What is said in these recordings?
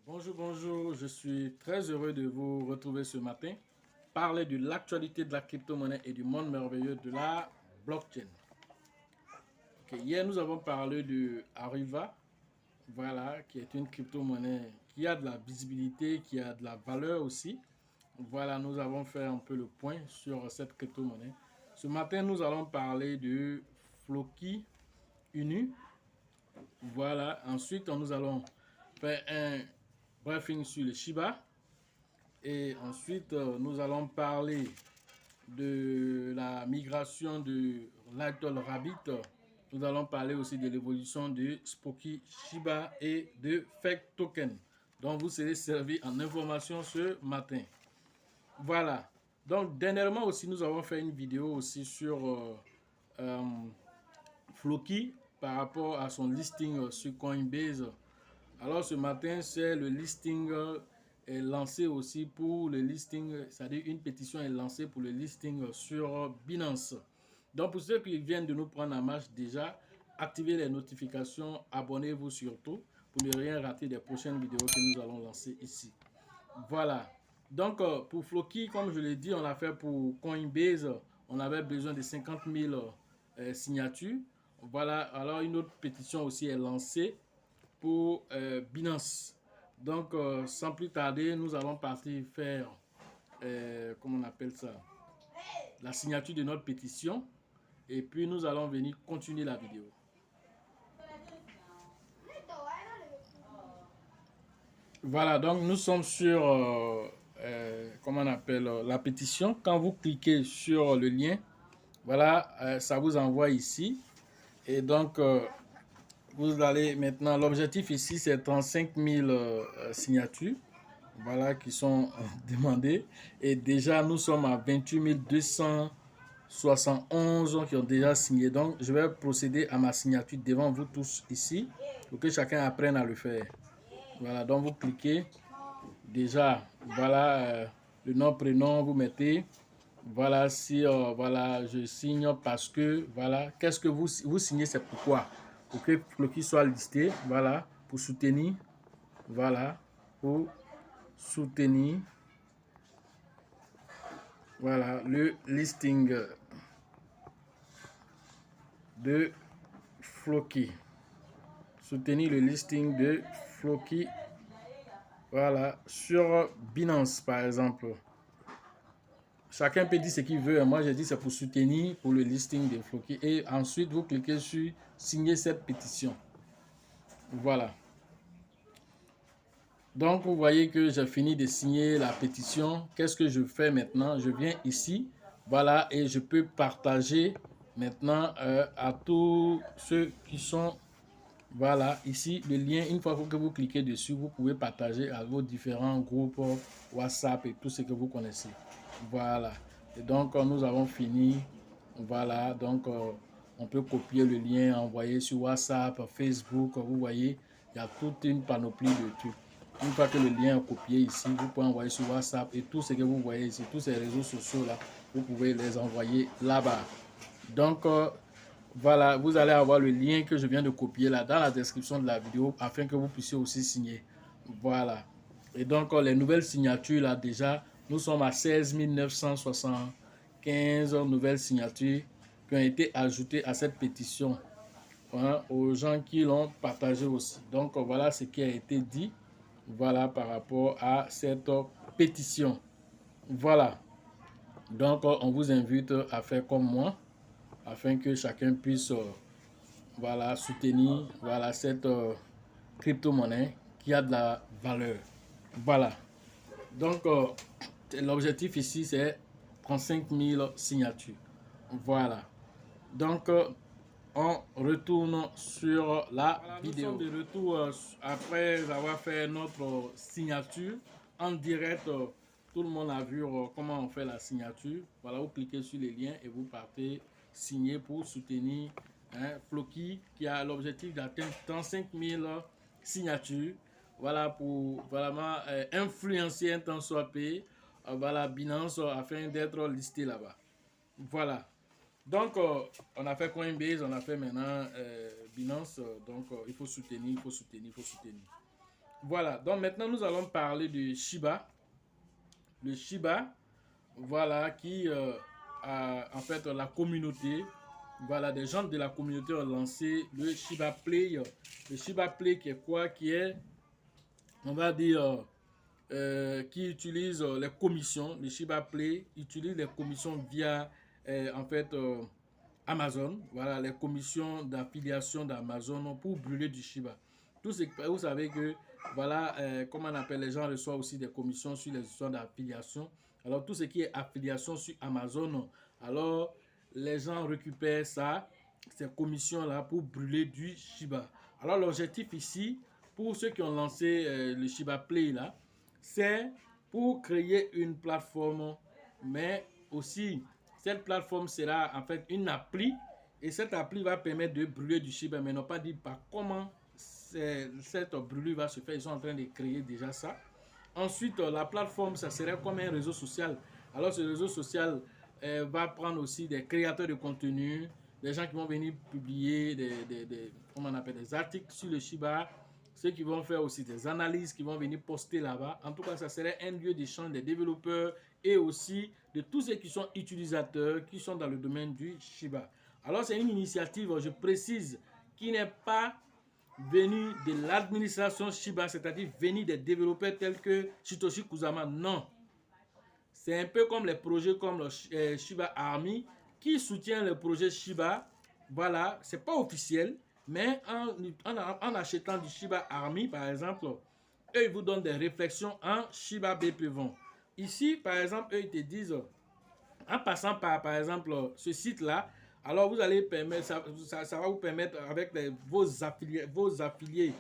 Bonjour, bonjour, je suis très heureux de vous retrouver ce matin. Parler de l'actualité de la crypto-monnaie et du monde merveilleux de la blockchain. Hier, nous avons parlé de Ariva, voilà, qui est une crypto-monnaie qui a de la visibilité, qui a de la valeur aussi. Voilà, nous avons fait un peu le point sur cette crypto-monnaie. Ce matin, nous allons parler de Floki Inu. Voilà, ensuite, nous allons faire un briefing sur le Shiba. Et ensuite, nous allons parler de la migration de Lightning Rabbit. Nous allons parler aussi de l'évolution de Spooky Shiba et de Fake Token, dont vous serez servi en information ce matin. Voilà. Donc, dernièrement aussi, nous avons fait une vidéo aussi sur Floki par rapport à son listing sur Coinbase. Alors, ce matin, c'est le listing est lancé aussi pour le listing, c'est-à-dire une pétition est lancée pour le listing sur Binance. Donc, pour ceux qui viennent de nous prendre en marche déjà, activez les notifications, abonnez-vous surtout pour ne rien rater des prochaines vidéos que nous allons lancer ici. Voilà. Donc, pour Floki, comme je l'ai dit, on l'a fait pour Coinbase. On avait besoin de 50 000 signatures. Voilà. Alors, une autre pétition aussi est lancée pour Binance. Donc, sans plus tarder, nous allons partir faire, comment on appelle ça, la signature de notre pétition. Et puis, nous allons venir continuer la vidéo. Voilà, donc nous sommes sur, comment on appelle, la pétition. Quand vous cliquez sur le lien, voilà, ça vous envoie ici. Et donc, vous allez maintenant, l'objectif ici, c'est 35 000 signatures, voilà, qui sont demandées. Et déjà, nous sommes à 28 271 qui ont déjà signé. Donc, je vais procéder à ma signature devant vous tous ici, pour que chacun apprenne à le faire. Voilà, donc vous cliquez. Déjà, voilà, le nom, prénom, vous mettez. Voilà, si voilà, je signe parce que, voilà, qu'est-ce que vous signez, c'est pourquoi? Pour que Floki soit listé, voilà, pour soutenir, voilà, pour soutenir, voilà, le listing de Floki. Soutenir le listing de Floki, voilà, sur Binance, par exemple. Chacun peut dire ce qu'il veut. Moi, j'ai dit c'est pour soutenir pour le listing de Floki. Et ensuite, vous cliquez sur signer cette pétition. Voilà. Donc, vous voyez que j'ai fini de signer la pétition. Qu'est-ce que je fais maintenant? Je viens ici. Voilà. Et je peux partager maintenant à tous ceux qui sont... Voilà, ici, le lien, une fois que vous cliquez dessus, vous pouvez partager à vos différents groupes WhatsApp et tout ce que vous connaissez. Voilà. Et donc, nous avons fini. Voilà, donc on peut copier le lien, envoyer sur WhatsApp, Facebook. Vous voyez, il y a toute une panoplie de trucs. Une fois que le lien est copié ici, vous pouvez envoyer sur WhatsApp et tout ce que vous voyez ici, tous ces réseaux sociaux là, vous pouvez les envoyer là-bas. Donc, voilà, vous allez avoir le lien que je viens de copier là dans la description de la vidéo afin que vous puissiez aussi signer. Voilà. Et donc, les nouvelles signatures là déjà, nous sommes à 16 975 nouvelles signatures qui ont été ajoutées à cette pétition, hein, aux gens qui l'ont partagé aussi. Donc, voilà ce qui a été dit, voilà, par rapport à cette pétition. Voilà. Donc, on vous invite à faire comme moi, afin que chacun puisse voilà, soutenir voilà, cette crypto-monnaie qui a de la valeur. Voilà. Donc, l'objectif ici, c'est 35 000 signatures. Voilà. Donc, on retourne sur la vidéo. Nous sommes de retour après avoir fait notre signature en direct. Tout le monde a vu comment on fait la signature. Voilà, vous cliquez sur les liens et vous partez signer pour soutenir Floki qui a l'objectif d'atteindre 35 000 signatures. Voilà, pour vraiment influencer un temps soit payé. Voilà, Binance afin d'être listé là-bas. Voilà. Donc, on a fait Coinbase, on a fait maintenant Binance. Donc, il faut soutenir, il faut soutenir, il faut soutenir. Voilà, donc maintenant nous allons parler de Shiba. Le Shiba, voilà, qui a en fait la communauté, voilà, des gens de la communauté ont lancé le Shiba Play. Le Shiba Play qui est quoi? Qui est, on va dire, qui utilise les commissions. Le Shiba Play utilise les commissions via, en fait, Amazon. Voilà, les commissions d'affiliation d'Amazon pour brûler du Shiba. Tout ce que vous savez que, voilà, comment on appelle, les gens reçoivent aussi des commissions sur les histoires d'affiliation. Alors, tout ce qui est affiliation sur Amazon, alors, les gens récupèrent ça, ces commissions-là, pour brûler du Shiba. Alors, l'objectif ici, pour ceux qui ont lancé le Shiba Play, là, c'est pour créer une plateforme, mais aussi, cette plateforme sera en fait une appli, et cette appli va permettre de brûler du Shiba, mais n'ont pas dit par comment cette brûlure va se faire. Ils sont en train de créer déjà ça. Ensuite, la plateforme, ça serait comme un réseau social. Alors, ce réseau social va prendre aussi des créateurs de contenu, des gens qui vont venir publier comment on appelle, des articles sur le Shiba, ceux qui vont faire aussi des analyses, qui vont venir poster là-bas. En tout cas, ça serait un lieu d'échange des développeurs et aussi de tous ceux qui sont utilisateurs, qui sont dans le domaine du Shiba. Alors, c'est une initiative, je précise, qui n'est pas venue de l'administration Shiba, c'est-à-dire venue des développeurs tels que Satoshi Kusama. Non. C'est un peu comme les projets comme le Shiba Army qui soutient le projet Shiba. Voilà, c'est pas officiel, mais en achetant du Shiba Army, par exemple, eux, ils vous donnent des réflexions en Shiba BPVON. Ici, par exemple, eux, ils te disent, en passant par exemple, ce site-là, alors vous allez permettre, ça va vous permettre avec vos affiliés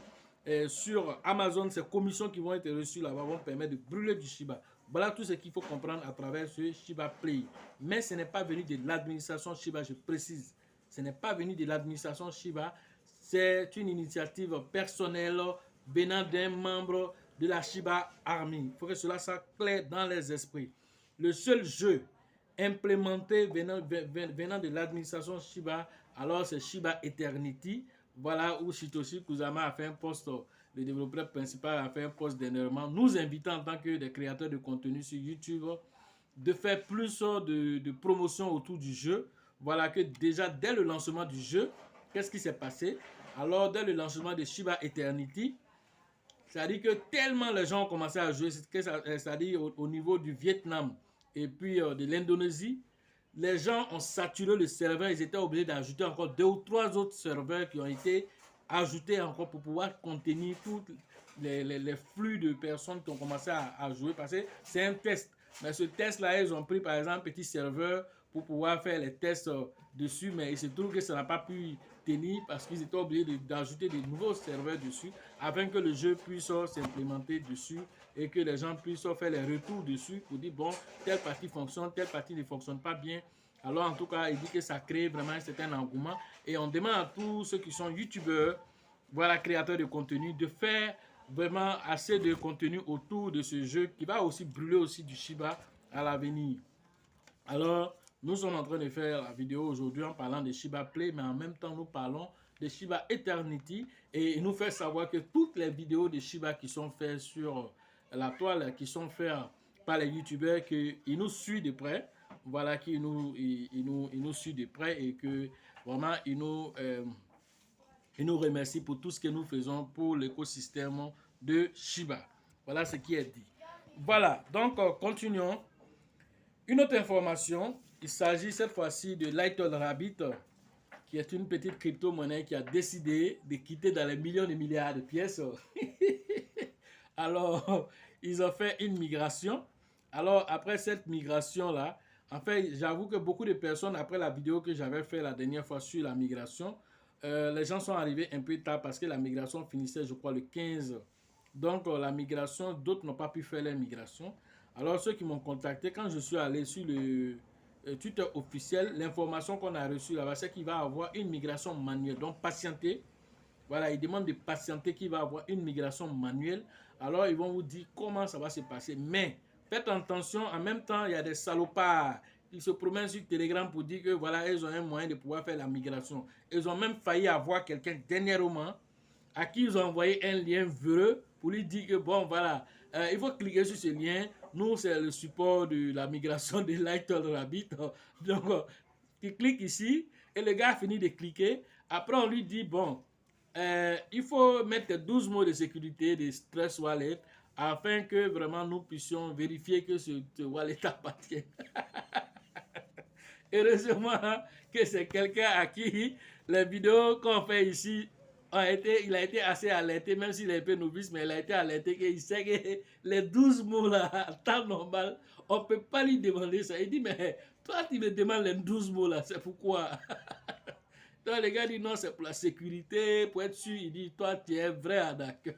sur Amazon, ces commissions qui vont être reçues là-bas vont permettre de brûler du Shiba. Voilà tout ce qu'il faut comprendre à travers ce Shiba Play. Mais ce n'est pas venu de l'administration Shiba, je précise. Ce n'est pas venu de l'administration Shiba. C'est une initiative personnelle venant d'un membre de la Shiba Army. Il faut que cela soit clair dans les esprits. Le seul jeu implémenté venant de l'administration Shiba, alors c'est Shiba Eternity. Voilà où Satoshi Kusama a fait un post, le développeur principal a fait un post dernièrement, nous invitant en tant que des créateurs de contenu sur YouTube de faire plus de promotion autour du jeu. Voilà que déjà dès le lancement du jeu, qu'est-ce qui s'est passé? Alors dès le lancement de Shiba Eternity, c'est-à-dire que tellement les gens ont commencé à jouer, c'est-à-dire au niveau du Vietnam et puis de l'Indonésie, les gens ont saturé le serveur, ils étaient obligés d'ajouter encore 2 ou 3 autres serveurs qui ont été ajoutés encore pour pouvoir contenir tous les flux de personnes qui ont commencé à jouer, parce que c'est un test. Mais ce test-là, ils ont pris par exemple un petit serveur pour pouvoir faire les tests dessus, mais il se trouve que ça n'a pas pu tenir parce qu'ils étaient obligés d'ajouter des nouveaux serveurs dessus afin que le jeu puisse s'implémenter dessus et que les gens puissent faire les retours dessus pour dire bon, telle partie fonctionne, telle partie ne fonctionne pas bien. Alors en tout cas, il dit que ça crée vraiment un certain engouement et on demande à tous ceux qui sont youtubeurs, voilà, créateurs de contenu, de faire vraiment assez de contenu autour de ce jeu qui va aussi brûler aussi du Shiba à l'avenir. Alors, nous sommes en train de faire la vidéo aujourd'hui en parlant de Shiba Play, mais en même temps, nous parlons de Shiba Eternity et il nous fait savoir que toutes les vidéos de Shiba qui sont faites sur la toile, qui sont faites par les youtubeurs, qu'ils nous suivent de près, voilà, qu'ils nous suivent de près et que vraiment, ils nous remercient pour tout ce que nous faisons pour l'écosystème de Shiba. Voilà ce qui est dit. Voilà, donc continuons. Une autre information, il s'agit cette fois-ci de Little Rabbit, qui est une petite crypto-monnaie qui a décidé de quitter dans les millions de milliards de pièces. Alors, ils ont fait une migration. Alors, après cette migration-là, en fait, j'avoue que beaucoup de personnes, après la vidéo que j'avais fait la dernière fois sur la migration, les gens sont arrivés un peu tard parce que la migration finissait, je crois, le 15. Donc, la migration, d'autres n'ont pas pu faire la migration. Alors, ceux qui m'ont contacté, quand je suis allé sur le Twitter officiel, l'information qu'on a reçue là-bas, c'est qu'il va y avoir une migration manuelle. Donc, patienter. Voilà, ils demandent de patienter qu'il va y avoir une migration manuelle. Alors, ils vont vous dire comment ça va se passer. Mais, faites attention, en même temps, il y a des salopards qui se promènent sur Telegram pour dire que voilà, ils ont un moyen de pouvoir faire la migration. Ils ont même failli avoir quelqu'un dernièrement à qui ils ont envoyé un lien véreux pour lui dire que bon, voilà, il faut cliquer sur ce lien. Nous, c'est le support de la migration de Little Rabbit. Donc, tu cliques ici et le gars a fini de cliquer. Après, on lui dit, bon, il faut mettre 12 mots de sécurité de Trust Wallet afin que vraiment nous puissions vérifier que ce wallet appartient. Heureusement que c'est quelqu'un à qui les vidéos qu'on fait ici il a été assez alerté, même s'il est un peu novice, mais il a été alerté qu'il sait que les 12 mots là, en temps normal, on ne peut pas lui demander ça. Il dit, mais toi, tu me demandes les 12 mots là, c'est pourquoi? Donc, les gars disent, non, c'est pour la sécurité, pour être sûr. Il dit, toi, tu es vrai arnaqueur.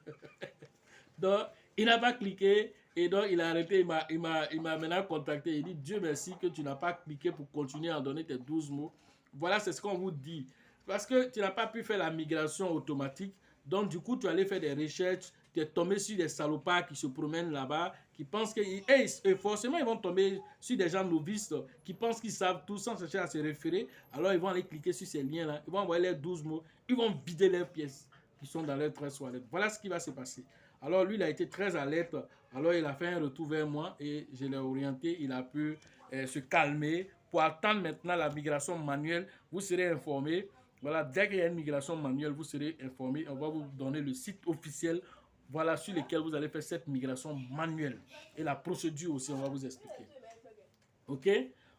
Donc, il n'a pas cliqué et donc il a arrêté. Il m'a maintenant contacté. Il dit, Dieu merci que tu n'as pas cliqué pour continuer à donner tes 12 mots. Voilà, c'est ce qu'on vous dit. Parce que tu n'as pas pu faire la migration automatique. Donc, du coup, tu allais faire des recherches. Tu es tombé sur des salopards qui se promènent là-bas, qui pensent que... Et forcément, ils vont tomber sur des gens novices qui pensent qu'ils savent tout sans chercher à se référer. Alors, ils vont aller cliquer sur ces liens-là. Ils vont envoyer les 12 mots. Ils vont vider leurs pièces qui sont dans leur Trust Wallet. Voilà ce qui va se passer. Alors, lui, il a été très alerte. Alors, il a fait un retour vers moi et je l'ai orienté. Il a pu se calmer pour attendre maintenant la migration manuelle. Vous serez informés. Voilà, dès qu'il y a une migration manuelle, vous serez informés. On va vous donner le site officiel, voilà, sur lequel vous allez faire cette migration manuelle. Et la procédure aussi, on va vous expliquer. OK?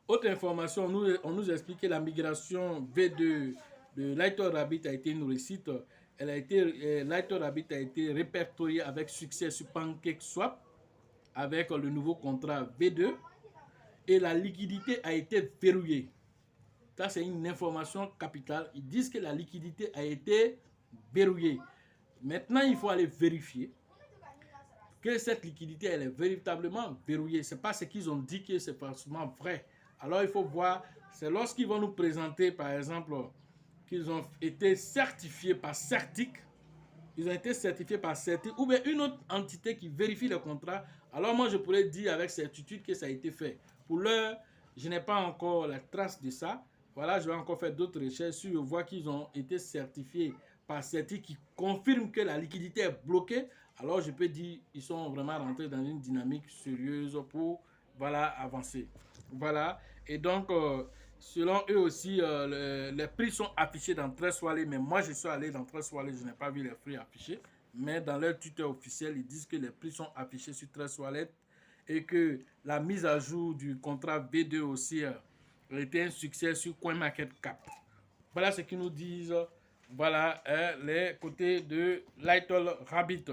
Autre information, on nous explique que la migration V2 de Lighter Rabbit a été une réussite. Lighter Rabbit a été répertorié avec succès sur PancakeSwap avec le nouveau contrat V2 et la liquidité a été verrouillée. Ça, c'est une information capitale. Ils disent que la liquidité a été verrouillée. Maintenant, il faut aller vérifier que cette liquidité, elle est véritablement verrouillée. Ce n'est pas ce qu'ils ont dit que c'est forcément vrai. Alors, il faut voir, c'est lorsqu'ils vont nous présenter, par exemple, qu'ils ont été certifiés par Certic, ils ont été certifiés par Certic, ou bien une autre entité qui vérifie le contrat. Alors, moi, je pourrais dire avec certitude que ça a été fait. Pour l'heure, je n'ai pas encore la trace de ça. Voilà, je vais encore faire d'autres recherches. Si je vois qu'ils ont été certifiés par Certic qui confirme que la liquidité est bloquée, alors je peux dire qu'ils sont vraiment rentrés dans une dynamique sérieuse pour, voilà, avancer. Voilà, et donc, selon eux aussi, les prix sont affichés dans Trust Wallet, mais moi je suis allé dans Trust Wallet, je n'ai pas vu les prix affichés, mais dans leur tuteur officiel, ils disent que les prix sont affichés sur Trust Wallet et que la mise à jour du contrat V2 aussi a été un succès sur CoinMarketCap. Voilà ce qu'ils nous disent, voilà, les côtés de Little Rabbit.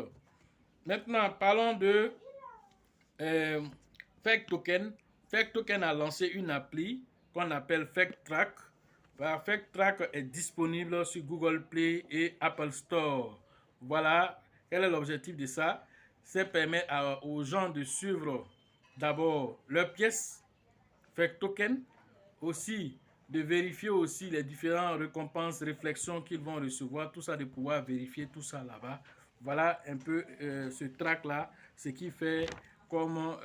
Maintenant, parlons de Fake Token. Fake Token a lancé une appli qu'on appelle Fake Track. Fake Track est disponible sur Google Play et Apple Store. Voilà, quel est l'objectif de ça? C'est permettre aux gens de suivre d'abord leurs pièces Fake Token, aussi de vérifier aussi les différentes récompenses, réflexions qu'ils vont recevoir, tout ça, de pouvoir vérifier tout ça là-bas. Voilà un peu ce track-là, ce qui fait comme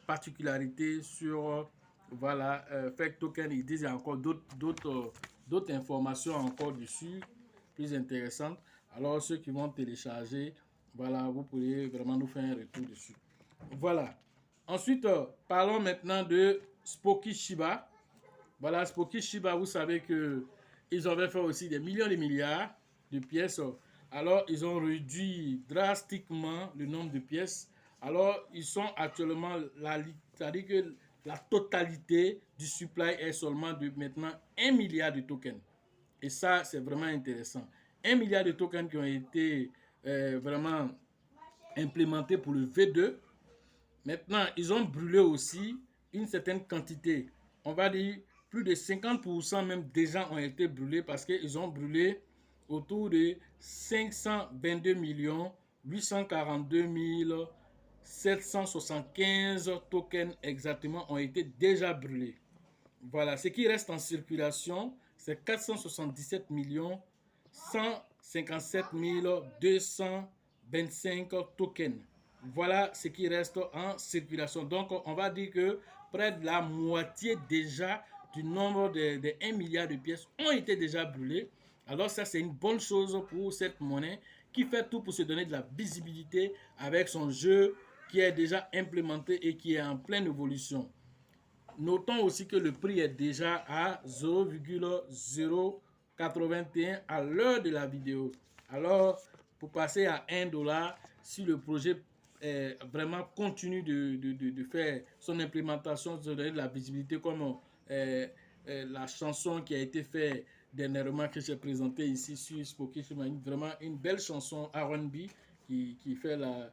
particularité sur voilà, Fake Token. Ils disent encore d'autres informations encore dessus, plus intéressantes. Alors ceux qui vont télécharger, voilà, vous pourriez vraiment nous faire un retour dessus. Voilà. Ensuite, parlons maintenant de Spooky Shiba. Voilà, Spooky Shiba, vous savez que ils avaient fait aussi des millions de milliards de pièces. Alors, ils ont réduit drastiquement le nombre de pièces. Alors, ils sont actuellement, c'est-à-dire que la totalité du supply est seulement de maintenant 1 milliard de tokens. Et ça, c'est vraiment intéressant. 1 milliard de tokens qui ont été vraiment implémentés pour le V2. Maintenant, ils ont brûlé aussi une certaine quantité. On va dire plus de 50% même déjà ont été brûlés parce qu'ils ont brûlé autour de 522 842 775 tokens exactement ont été déjà brûlés. Voilà, ce qui reste en circulation, c'est 477 157 225 tokens. Voilà ce qui reste en circulation. Donc, on va dire que près de la moitié déjà du nombre de 1 milliard de pièces ont été déjà brûlées. Alors, ça, c'est une bonne chose pour cette monnaie qui fait tout pour se donner de la visibilité avec son jeu qui est déjà implémenté et qui est en pleine évolution. Notons aussi que le prix est déjà à 0,081 à l'heure de la vidéo. Alors, pour passer à 1 $, si le projet vraiment continue de faire son implémentation, de donner de la visibilité comme la chanson qui a été faite dernièrement que j'ai présentée ici sur Spooky, vraiment une belle chanson R&B qui fait la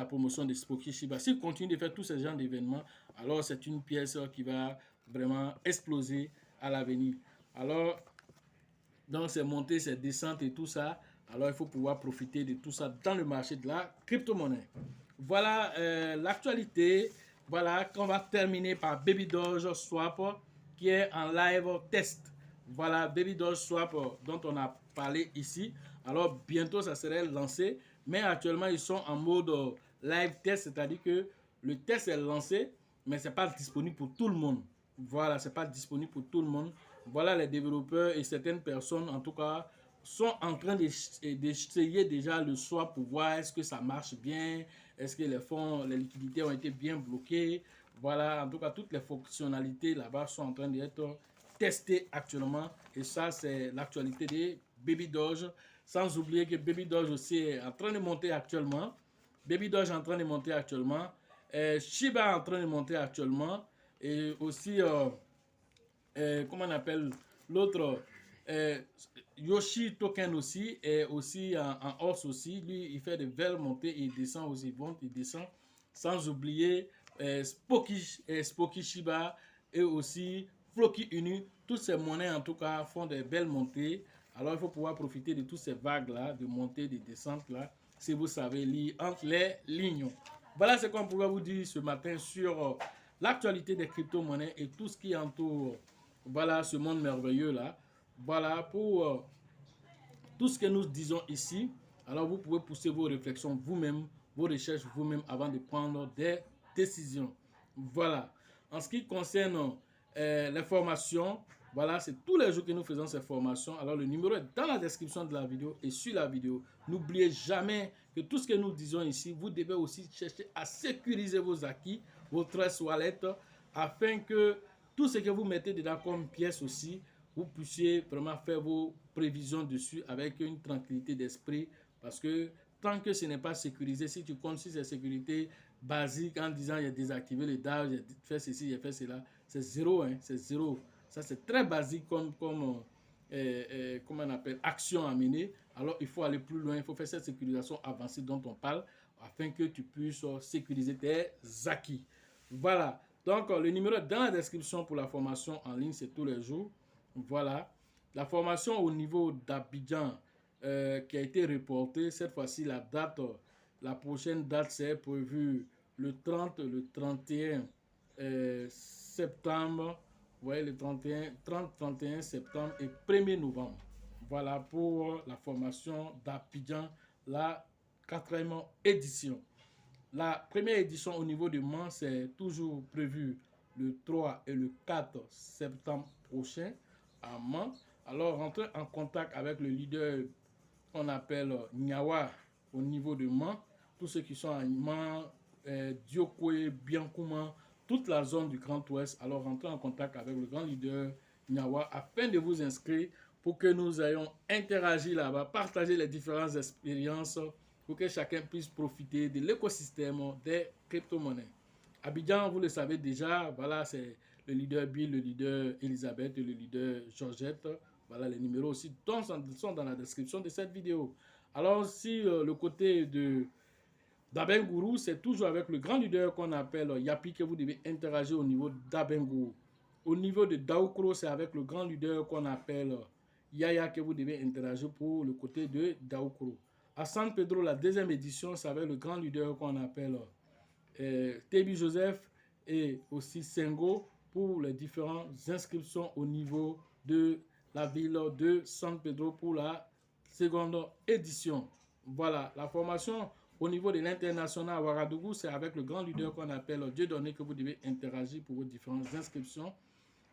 promotion de Spooky Shiba. S'il continue de faire tous ces genres d'événements, alors c'est une pièce qui va vraiment exploser à l'avenir. Alors, donc ces montées, ces descentes et tout ça, alors il faut pouvoir profiter de tout ça dans le marché de la crypto-monnaie. Voilà l'actualité. Voilà qu'on va terminer par Baby Doge Swap qui est en live test. Voilà Baby Doge Swap dont on a parlé ici. Alors bientôt ça serait lancé, mais actuellement ils sont en mode live test, c'est-à-dire que le test est lancé, mais c'est pas disponible pour tout le monde. Voilà, c'est pas disponible pour tout le monde. Voilà, les développeurs et certaines personnes, en tout cas, sont en train d'essayer déjà le swap pour voir est-ce que ça marche bien, est-ce que les fonds, les liquidités ont été bien bloquées. Voilà, en tout cas, toutes les fonctionnalités là-bas sont en train d'être testées actuellement. Et ça, c'est l'actualité des Baby Doge. Sans oublier que Baby Doge aussi est en train de monter actuellement. Baby Doge est en train de monter actuellement. Shiba est en train de monter actuellement. Et aussi, comment on appelle l'autre, Yoshi Token aussi est aussi en hausse aussi. Lui, il fait de belles montées et il descend aussi, monte, il descend. Sans oublier Spooky Shiba et aussi Floki Inu. Toutes ces monnaies, en tout cas, font de belles montées. Alors, il faut pouvoir profiter de toutes ces vagues-là, de montées, de descentes-là, si vous savez lire entre les lignes. Voilà ce qu'on pouvait vous dire ce matin sur l'actualité des crypto-monnaies et tout ce qui entoure voilà ce monde merveilleux là. Voilà pour tout ce que nous disons ici. Alors vous pouvez pousser vos réflexions vous-même, vos recherches vous-même avant de prendre des décisions. Voilà. En ce qui concerne les formations, voilà, c'est tous les jours que nous faisons ces formations. Alors le numéro est dans la description de la vidéo et sur la vidéo. N'oubliez jamais que tout ce que nous disons ici, vous devez aussi chercher à sécuriser vos acquis, vos Trust Wallet, afin que tout ce que vous mettez dedans comme pièce aussi, vous puissiez vraiment faire vos prévisions dessus avec une tranquillité d'esprit. Parce que tant que ce n'est pas sécurisé, si tu comptes sur ces sécurités basiques en disant il y a désactivé le DAO, j'ai fait ceci, j'ai fait cela, c'est zéro, hein, c'est zéro. Ça c'est très basique comme comment on appelle, action à mener. Alors il faut aller plus loin, il faut faire cette sécurisation avancée dont on parle afin que tu puisses sécuriser tes acquis. Voilà. Donc, le numéro est dans la description pour la formation en ligne, c'est tous les jours. Voilà. La formation au niveau d'Abidjan qui a été reportée, cette fois-ci, la date, la prochaine date, c'est prévu le 30, le 31 septembre. Vous voyez, le 31 septembre et 1er novembre. Voilà pour la formation d'Abidjan, la 4e édition. La première édition au niveau du Mans, c'est toujours prévu le 3 et le 4 septembre prochain à Mans. Alors, rentrez en contact avec le leader qu'on appelle Nyawa au niveau de Mans. Tous ceux qui sont à Mans, Diokwe, Biancouma, toute la zone du Grand Ouest. Alors, rentrez en contact avec le grand leader Nyawa afin de vous inscrire pour que nous ayons interagi là-bas, partager les différentes expériences pour que chacun puisse profiter de l'écosystème des crypto-monnaies. Abidjan, vous le savez déjà, voilà, c'est le leader Bill, le leader Elisabeth et le leader Georgette. Voilà, les numéros aussi sont dans la description de cette vidéo. Alors, si le côté d'Abengourou, c'est toujours avec le grand leader qu'on appelle Yapi que vous devez interagir au niveau d'Abengourou. Au niveau de Daoukro, c'est avec le grand leader qu'on appelle Yaya que vous devez interagir pour le côté de Daoukro. À San Pedro, la 2e édition, c'est avec le grand leader qu'on appelle Tebi Joseph et aussi Sengo pour les différentes inscriptions au niveau de la ville de San Pedro pour la 2e édition. Voilà, la formation au niveau de l'international à Ouagadougou, c'est avec le grand leader qu'on appelle Dieudonné que vous devez interagir pour vos différentes inscriptions.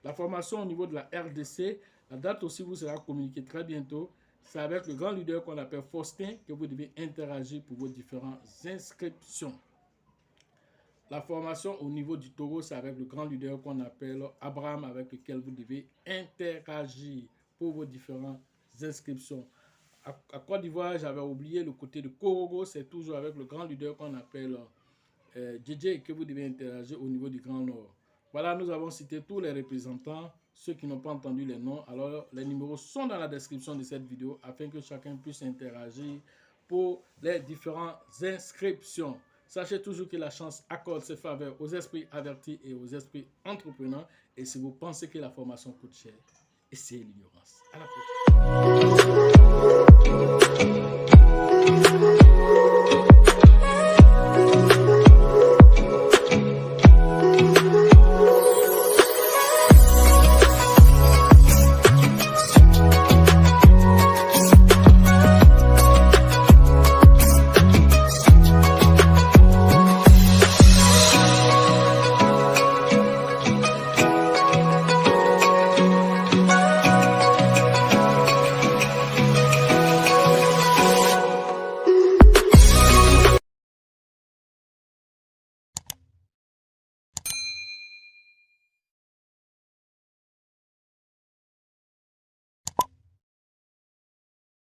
La formation au niveau de la RDC, la date aussi vous sera communiquée très bientôt. c'est avec le grand leader qu'on appelle Faustin que vous devez interagir pour vos différentes inscriptions. La formation au niveau du taureau, c'est avec le grand leader qu'on appelle Abraham, avec lequel vous devez interagir pour vos différentes inscriptions. À Côte d'Ivoire, j'avais oublié le côté de Korogo, c'est toujours avec le grand leader qu'on appelle DJ que vous devez interagir au niveau du Grand Nord. Voilà, nous avons cité tous les représentants. Ceux qui n'ont pas entendu les noms, alors les numéros sont dans la description de cette vidéo afin que chacun puisse interagir pour les différentes inscriptions. Sachez toujours que la chance accorde ses faveurs aux esprits avertis et aux esprits entrepreneurs. Et si vous pensez que la formation coûte cher, essayez l'ignorance. À la prochaine.